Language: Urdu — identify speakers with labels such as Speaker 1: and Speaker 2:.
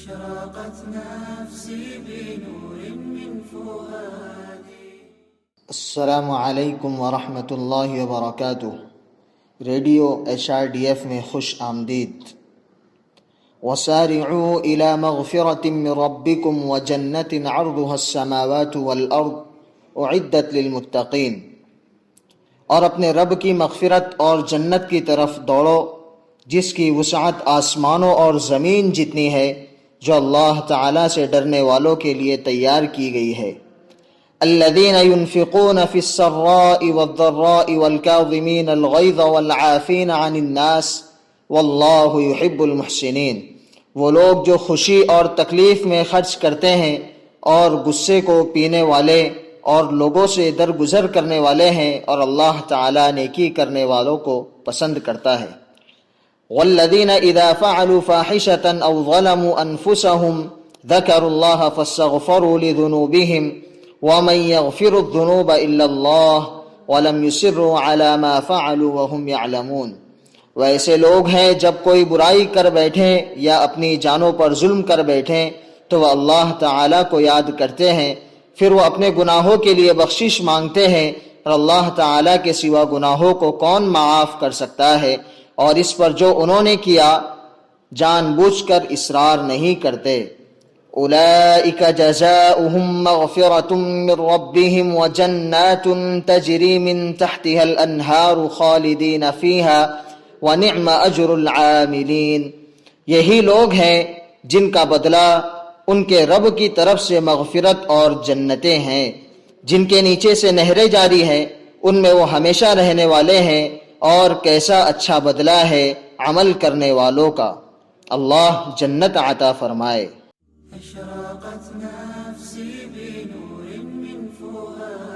Speaker 1: أشرقت نفسي بنور من فؤادي.
Speaker 2: السلام علیکم ورحمۃ اللہ وبرکاتہ۔ ریڈیو HRDF میں خوش آمدید۔ وسارعوا إلى مغفرة من ربكم وجنة عرضها السماوات والأرض أعدت للمتقین، اور اپنے رب کی مغفرت اور جنت کی طرف دوڑو جس کی وسعت آسمانوں اور زمین جتنی ہے، جو اللہ تعالیٰ سے ڈرنے والوں کے لیے تیار کی گئی ہے۔ الذين ينفقون في السراء والضراء والكاظمين الغيظ والعافين عن الناس والله يحب المحسنين، وہ لوگ جو خوشی اور تکلیف میں خرچ کرتے ہیں اور غصے کو پینے والے اور لوگوں سے درگزر کرنے والے ہیں، اور اللہ تعالیٰ نیکی کرنے والوں کو پسند کرتا ہے۔ والذین اذا فعلوا فاحشة او ظلموا انفسهم ذکروا اللہ فاستغفروا لذنوبهم ومن يغفر الذنوب الا اللہ ولم يصروا على ما فعلوا وهم يعلمون، وہ ایسے لوگ ہیں جب کوئی برائی کر بیٹھیں یا اپنی جانوں پر ظلم کر بیٹھیں تو وہ اللہ تعالیٰ کو یاد کرتے ہیں، پھر وہ اپنے گناہوں کے لیے بخشش مانگتے ہیں، اور اللہ تعالیٰ کے سوا گناہوں کو کون معاف کر سکتا ہے، اور اس پر جو انہوں نے کیا جان بوجھ کر اصرار نہیں کرتے۔ اولئک جزاؤہم مغفرۃ من ربہم وجنات تجری من تحتها الانہار خالدین فیہا ونعم اجر العاملین، یہی لوگ ہیں جن کا بدلہ ان کے رب کی طرف سے مغفرت اور جنتیں ہیں جن کے نیچے سے نہریں جاری ہیں، ان میں وہ ہمیشہ رہنے والے ہیں، اور کیسا اچھا بدلہ ہے عمل کرنے والوں کا۔ اللہ جنت عطا فرمائے۔
Speaker 1: أشرقت نفسي بنور من فؤادي.